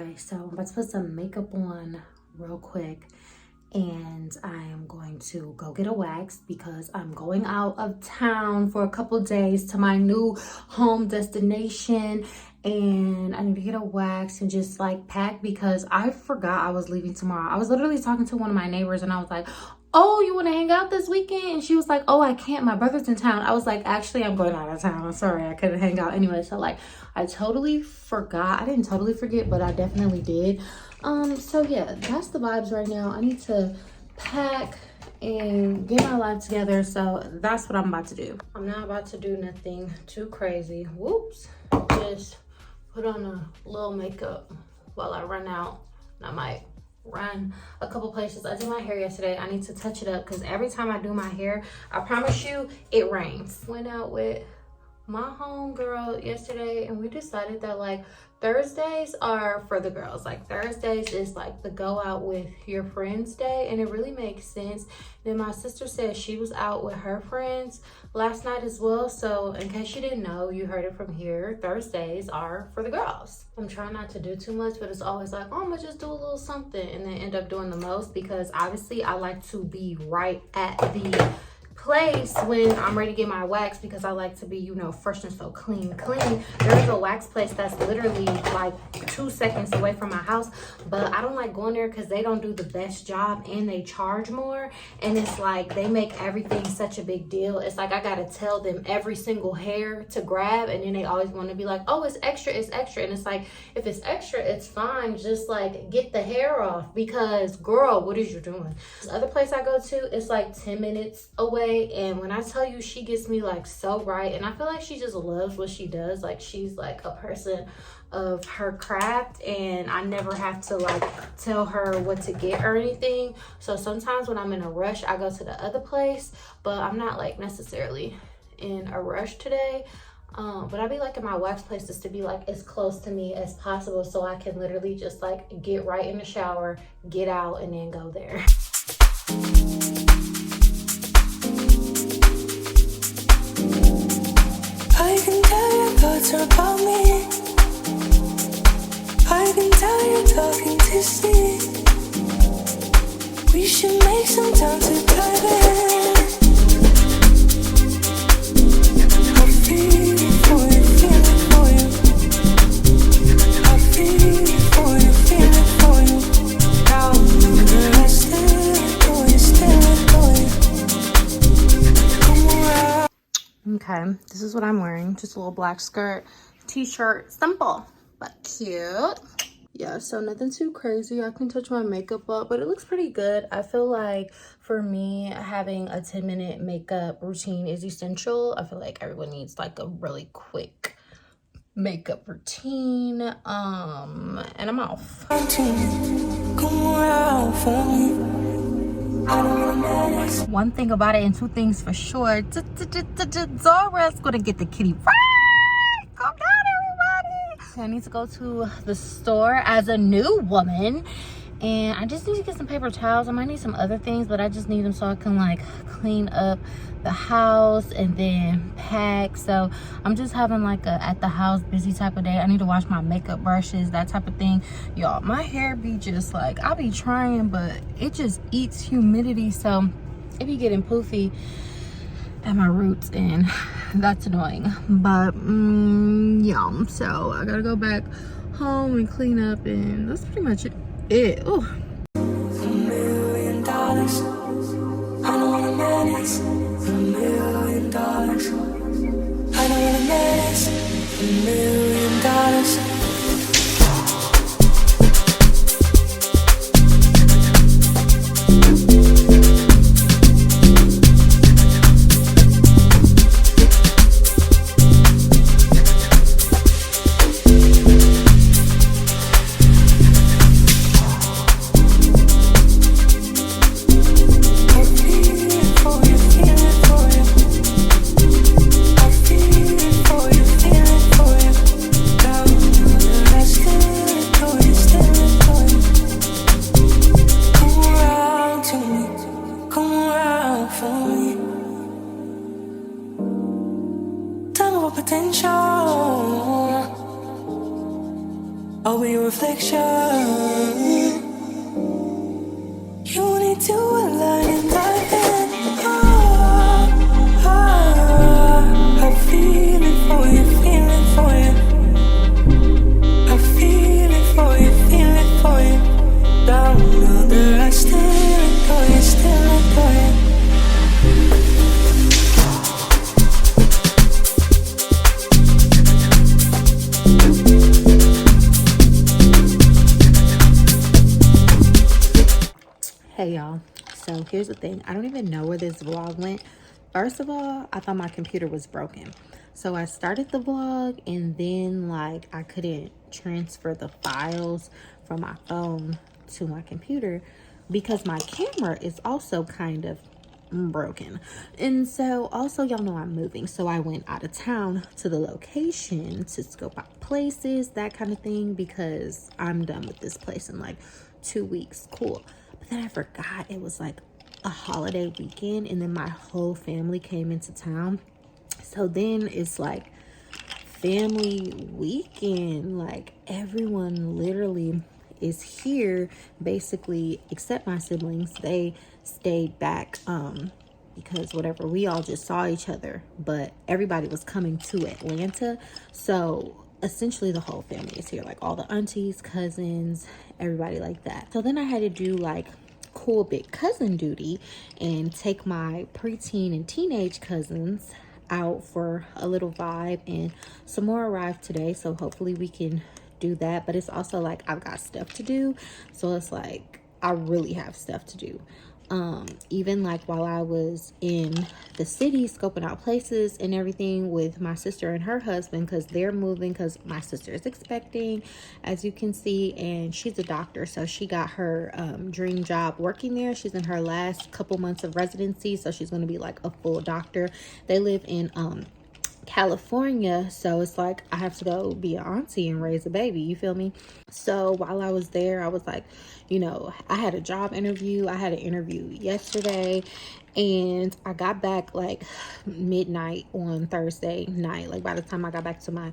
Anyway, so I'm about to put some makeup on real quick, and I am going to go get a wax because I'm going out of town for a couple days to my new home destination, and I need to get a wax and just like pack because I forgot I was leaving tomorrow. I was literally talking to one of my neighbors and I was like, oh, you want to hang out this weekend? And she was like, oh, I can't, my brother's in town. I was like, actually, I'm going out of town. I'm sorry, I couldn't hang out anyway. So like, I totally forgot. I didn't totally forget, but I definitely did. So yeah, that's the vibes right now. I need to pack and get my life together. So that's what I'm about to do. I'm not about to do nothing too crazy. Whoops. Just put on a little makeup while I run out. I might run a couple places. I did my hair yesterday. I need to touch it up because every time I do my hair, I promise you, it rains. Went out with my homegirl yesterday and we decided that like Thursdays are for the girls. Like Thursdays is like the go out with your friends day, and it really makes sense. Then my sister said she was out with her friends last night as well. So in case you didn't know, you heard it from here. Thursdays are for the girls. I'm trying not to do too much, but it's always like, oh, I'm gonna just do a little something and then end up doing the most because obviously I like to be right at the place when I'm ready to get my wax because I like to be, you know, fresh and so clean. There's a wax place that's literally like 2 seconds away from my house, but I don't like going there because they don't do the best job and they charge more, and it's like they make everything such a big deal. It's like I gotta tell them every single hair to grab, and then they always want to be like, oh, it's extra, and it's like, if it's extra, it's fine, just like get the hair off because girl, what is you doing? This other place I go to, it's like 10 minutes away. And when I tell you, she gets me like so right, and I feel like she just loves what she does. Like she's like a person of her craft, and I never have to like tell her what to get or anything. So sometimes when I'm in a rush, I go to the other place, but I'm not like necessarily in a rush today. But I be like in my wax places to be like as close to me as possible so I can literally just like get right in the shower, get out, and then go there. I can tell your thoughts are about me. I can tell you're talking to see. We should make some time to dive in. I feel it for you, feel it for you. I feel it for you, feel it for you. Now I still adore you, still adore you. Come around. Okay, this is what I'm wearing. Just a little black skirt, t-shirt, simple but cute. Yeah, so nothing too crazy. I can touch my makeup up, but it looks pretty good. I feel like for me, having a 10-minute makeup routine is essential. I feel like everyone needs like a really quick makeup routine. And I'm off. Come around for me. One thing about it and two things for sure. Zora's gonna get the kitty right. Calm down, everybody. So I need to go to the store as a new woman, and I just need to get some paper towels. I might need some other things, but I just need them so I can like clean up the house and then pack. So I'm just having like a at the house busy type of day. I need to wash my makeup brushes, that type of thing. Y'all, my hair be just like, I be trying, but it just eats humidity, so it be getting poofy at my roots, and that's annoying. But yeah, so I gotta go back home and clean up, and that's pretty much it. Ooh. $1 million. I don't want a menace. $1 million. I don't want a menace. $1 million. For you. reflection. You need to align and dive in. Oh, oh, I feel it for you, feel it for you. I feel it for you, feel it for you. Down under, I still adore you, still adore you. Hey y'all, so here's the thing. I don't even know where this vlog went. First of all, I thought my computer was broken. So I started the vlog and then like I couldn't transfer the files from my phone to my computer because my camera is also kind of broken. And so also y'all know I'm moving. So I went out of town to the location to scope out places, that kind of thing, because I'm done with this place in like 2 weeks. Cool. But then I forgot it was like a holiday weekend and then my whole family came into town. So then it's like family weekend, like everyone literally is here basically except my siblings. They stayed back because whatever, we all just saw each other, but everybody was coming to Atlanta. So essentially the whole family is here, like all the aunties, cousins, everybody like that. So then I had to do like cool big cousin duty and take my preteen and teenage cousins out for a little vibe, and some more arrived today, so hopefully we can do that. But it's also like I've got stuff to do, so it's like I really have stuff to do. Even like while I was in the city scoping out places and everything with my sister and her husband, because they're moving, because my sister is expecting, as you can see, and she's a doctor, so she got her dream job working there. She's in her last couple months of residency, so she's going to be like a full doctor. They live in California, so it's like I have to go be an auntie and raise a baby, you feel me? So while I was there, I was like, you know, I had a job interview. I had an interview yesterday and I got back like midnight on Thursday night, like by the time I got back to my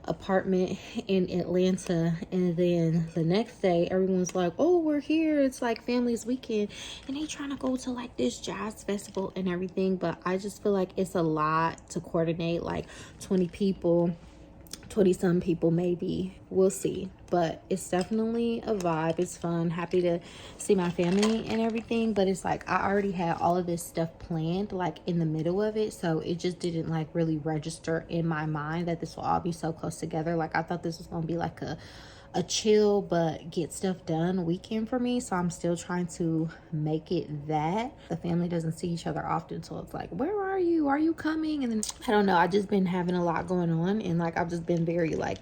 apartment in Atlanta. And then the next day everyone's like, oh, we're here, it's like family's weekend, and they trying to go to like this jazz festival and everything. But I just feel like it's a lot to coordinate, like 20 people, 20 some people maybe, we'll see. But it's definitely a vibe. It's fun, happy to see my family and everything. But it's like I already had all of this stuff planned like in the middle of it, so it just didn't like really register in my mind that this will all be so close together. Like I thought this was gonna be like a chill but get stuff done weekend for me, so I'm still trying to make it that. The family doesn't see each other often, so it's like, where are you coming? And then I don't know, I just been having a lot going on, and like I've just been very like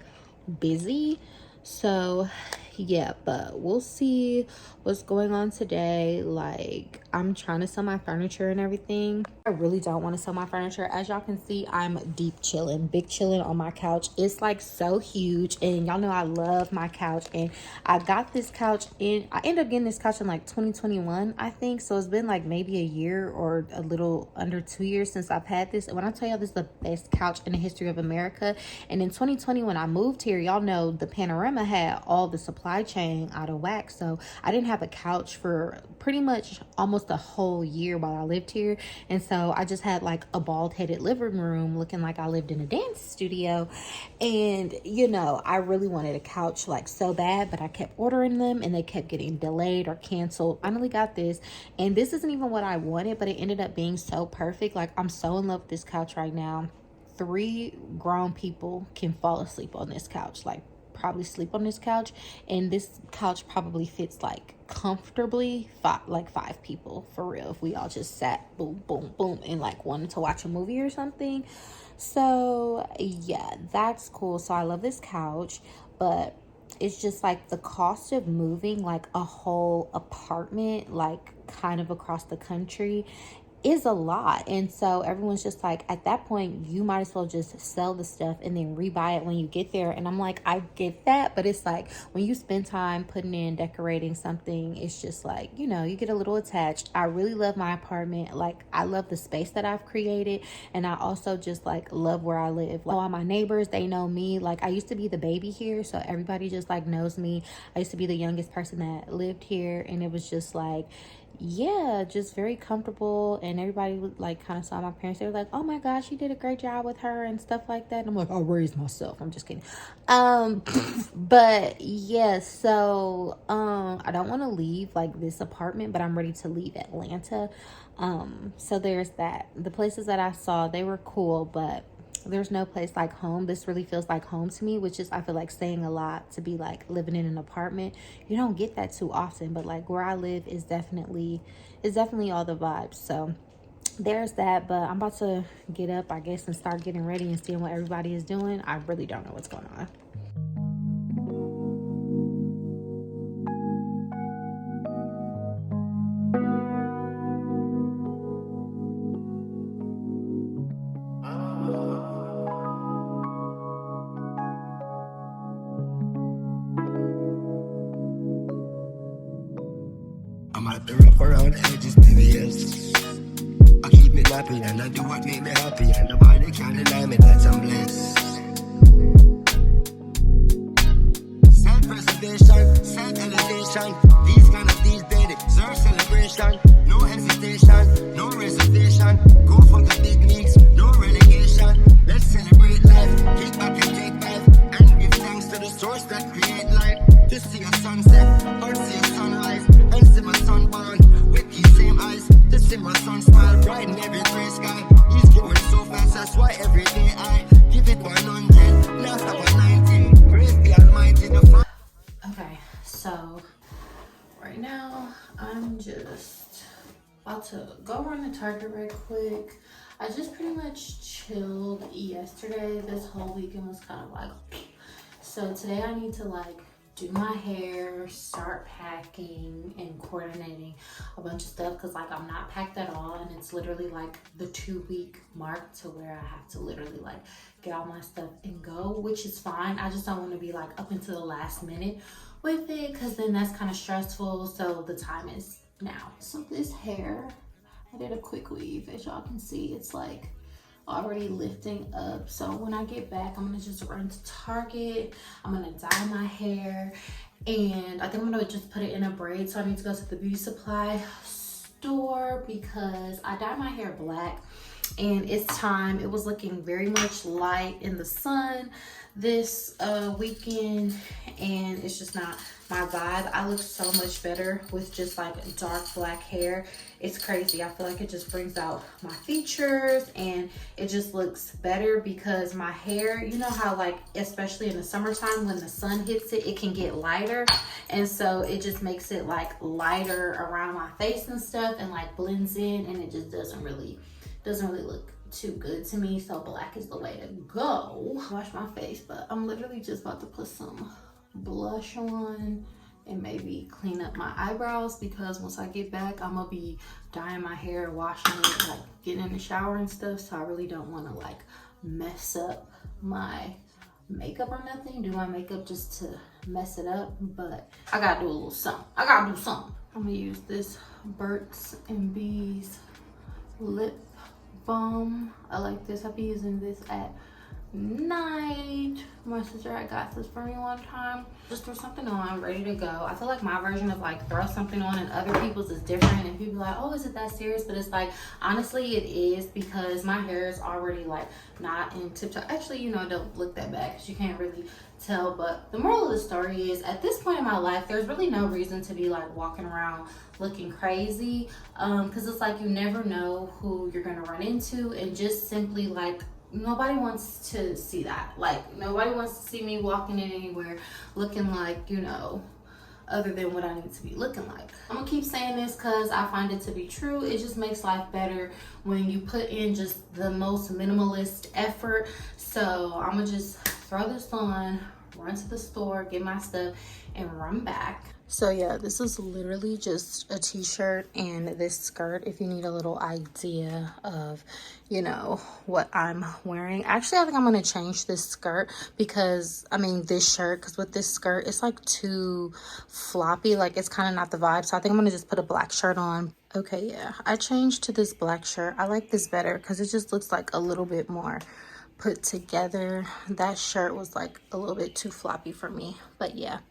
busy. So yeah, but we'll see what's going on today. Like I'm trying to sell my furniture and everything. I really don't want to sell my furniture. As y'all can see, I'm deep chilling, big chilling on my couch. It's like so huge, and y'all know I love my couch. And I got this couch in, I ended up getting this couch in like 2021, I think. So it's been like maybe a year or a little under 2 years since I've had this. And when I tell y'all this is the best couch in the history of America. And in 2020 when I moved here, y'all know the panorama had all the supply chain out of whack, so I didn't have a couch for pretty much almost a whole year while I lived here. And so I just had like a bald-headed living room looking like I lived in a dance studio. And you know, I really wanted a couch like so bad, but I kept ordering them and they kept getting delayed or canceled. Finally got this, and this isn't even what I wanted, but it ended up being so perfect. Like I'm so in love with this couch right now. 3 grown people can fall asleep on this couch, like probably sleep on this couch, and this couch probably fits like comfortably 5 people for real, if we all just sat boom boom boom and like wanted to watch a movie or something. So yeah, that's cool. So I love this couch, but it's just like the cost of moving like a whole apartment like kind of across the country is a lot. And so everyone's just like, at that point, you might as well just sell the stuff and then rebuy it when you get there. And I'm like, I get that, but it's like when you spend time putting in decorating something, it's just like, you know, you get a little attached. I really love my apartment. Like, I love the space that I've created, and I also just like love where I live. Like, all my neighbors, they know me. Like, I used to be the baby here, so everybody just like knows me. I used to be the youngest person that lived here, and it was just like, yeah, just very comfortable. And everybody would like kind of saw my parents. They were like, oh my gosh, you did a great job with her and stuff like that. And I'm like, I'll raise myself. I'm just kidding. But yeah, so I don't want to leave like this apartment, but I'm ready to leave Atlanta. So there's that. The places that I saw, they were cool, but there's no place like home. This really feels like home to me, which is, I feel like, saying a lot to be like living in an apartment. You don't get that too often, but like where I live is definitely all the vibes. So there's that. But I'm about to get up, I guess, and start getting ready and seeing what everybody is doing. I really don't know what's going on. I'm at the rough around the edges, baby, yes. I keep me happy and I do what make me happy, and nobody can deny me that I'm blessed. Self-preservation, self-elevation, these kind of these days deserve celebration. No hesitation, no reservation, go for the big leagues, no relegation. Let's celebrate life, kick back and take back, and give thanks to the source that create life. To see a sunset, or see a sunrise, and see my son born with these same eyes. To see my son smile bright in every gray sky. He's growing so fast, that's why every day I give it 100, not 190. Praise the Almighty, the Father. Okay, so right now I'm just about to go run the Target right quick. I just pretty much chilled yesterday. This whole weekend was kind of like, so today I need to like do my hair, start packing and coordinating a bunch of stuff, because like I'm not packed at all, and it's literally like the 2-week mark to where I have to literally like get all my stuff and go, which is fine. I just don't want to be like up until the last minute with it, because then that's kind of stressful. So the time is now. So this hair, I did a quick weave. As y'all can see, it's like already lifting up. So when I get back, I'm gonna just run to Target. I'm gonna dye my hair, and I think I'm gonna just put it in a braid. So I need to go to the beauty supply store because I dye my hair black, and it's time. It was looking very much light in the sun this weekend, and it's just not my vibe. I look so much better with just like dark black hair. It's crazy. I feel like it just brings out my features, and it just looks better because my hair, you know how like, especially in the summertime when the sun hits it, it can get lighter, and so it just makes it like lighter around my face and stuff, and like blends in, and it just doesn't really look too good to me. So black is the way to go. Wash my face, but I'm literally just about to put some blush on and maybe clean up my eyebrows, because once I get back, I'm gonna be dyeing my hair, washing it, like getting in the shower and stuff. So I really don't want to like mess up my makeup or nothing, do my makeup just to mess it up, but I gotta do a little something. I'm gonna use this Burt's and Bees lip balm. I like this. I've been using this at night. My sister had got this for me one time. Just throw something on, ready to go. I feel like my version of like throw something on and other people's is different, and people are like, oh, is it that serious? But it's like, honestly, it is, because my hair is already like not in tip top. Actually, you know, don't look that bad because you can't really tell. But the moral of the story is, at this point in my life, there's really no reason to be like walking around looking crazy, because it's like you never know who you're gonna run into, and just simply like, nobody wants to see that. Like, nobody wants to see me walking in anywhere looking like, you know, other than what I need to be looking like. I'm gonna keep saying this because I find it to be true. It just makes life better when you put in just the most minimalist effort. So I'm gonna just throw this on, run to the store, get my stuff, and run back. So yeah, this is literally just a t-shirt and this skirt if you need a little idea of, you know, what I'm wearing. Actually, I think I'm going to change this skirt because, I mean, this shirt, because with this skirt, it's like too floppy. Like, it's kind of not the vibe. So I think I'm going to just put a black shirt on. Okay, yeah, I changed to this black shirt. I like this better because it just looks like a little bit more put together. That shirt was like a little bit too floppy for me. But yeah,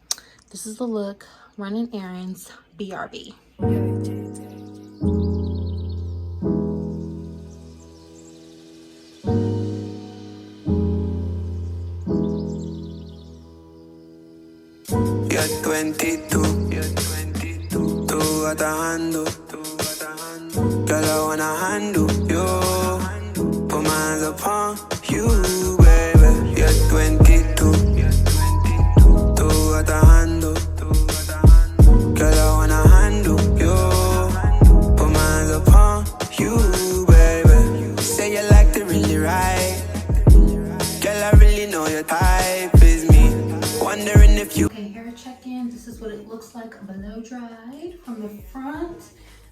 this is the look. Running errands, BRB. You're 22, tú atajando. Girl, I wanna handle you. Put my hands upon you, baby. You're 22, tú atajando. Girl, I wanna handle you. Put my hands upon you, baby. Say you like to really ride. Girl, I really know your type is me. Wondering if you. Okay, hair check-in. This is what it looks like below dried from the front.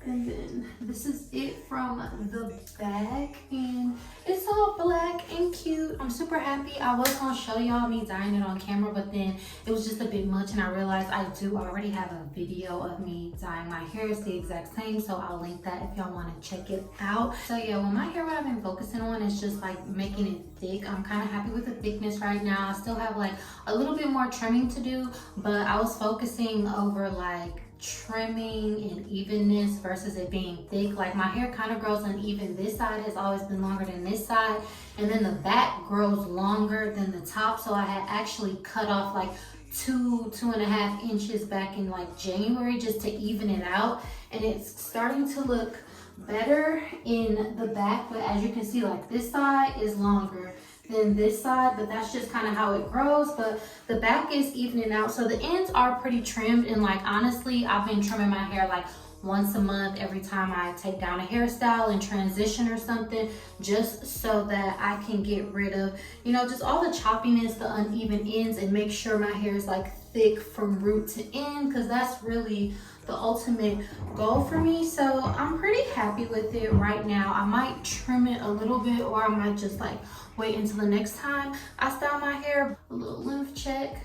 And then this is it from the back, and it's all black and cute. I'm super happy. I was gonna show y'all me dyeing it on camera, but then it was just a bit much, and I realized I do already have a video of me dyeing my hair. It's the exact same, so I'll link that if y'all want to check it out. So yeah, well, my hair, what I've been focusing on is just like making it thick. I'm kind of happy with the thickness right now. I still have like a little bit more trimming to do, but I was focusing over like trimming and evenness versus it being thick. Like, my hair kind of grows uneven. This side has always been longer than this side, and then the back grows longer than the top. So I had actually cut off like 2.5 inches back in like January just to even it out, and it's starting to look better in the back. But as you can see, like, this side is longer than this side, but that's just kind of how it grows. But the back is evening out, so the ends are pretty trimmed. And like, honestly, I've been trimming my hair like once a month every time I take down a hairstyle and transition or something, just so that I can get rid of, you know, just all the choppiness, the uneven ends, and make sure my hair is like thick from root to end, because that's really the ultimate goal for me. So I'm pretty happy with it right now. I might trim it a little bit, or I might just like wait until the next time I style my hair. A little length check,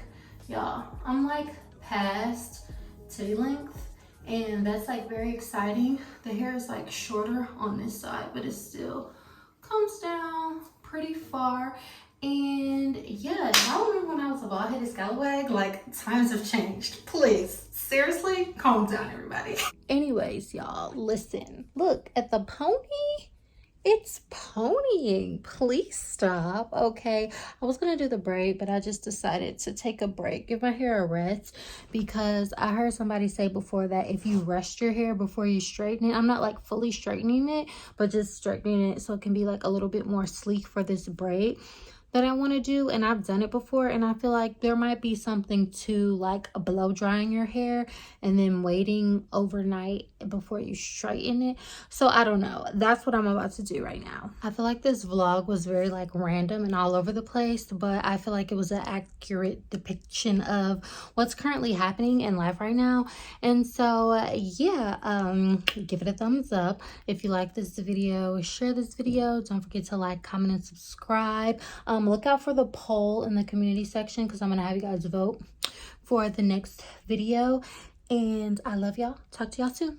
y'all. I'm like past titty length, and that's like very exciting. The hair is like shorter on this side, but it still comes down pretty far. And yeah, y'all remember when I was a bald-headed scallywag? Like, times have changed. Please, seriously, calm down, everybody. Anyways, y'all, listen. Look at the pony. It's ponying. Please stop, okay? I was gonna do the braid, but I just decided to take a break, give my hair a rest, because I heard somebody say before that if you rest your hair before you straighten it, I'm not like fully straightening it, but just straightening it so it can be like a little bit more sleek for this braid that I want to do. And I've done it before, and I feel like there might be something to like blow drying your hair and then waiting overnight before you straighten it. So I don't know, that's what I'm about to do right now. I feel like this vlog was very like random and all over the place, but I feel like it was an accurate depiction of what's currently happening in life right now. And so yeah, give it a thumbs up if you like this video. Share this video. Don't forget to like, comment, and subscribe. Look out for the poll in the community section, because I'm gonna have you guys vote for the next video. And I love y'all. Talk to y'all soon.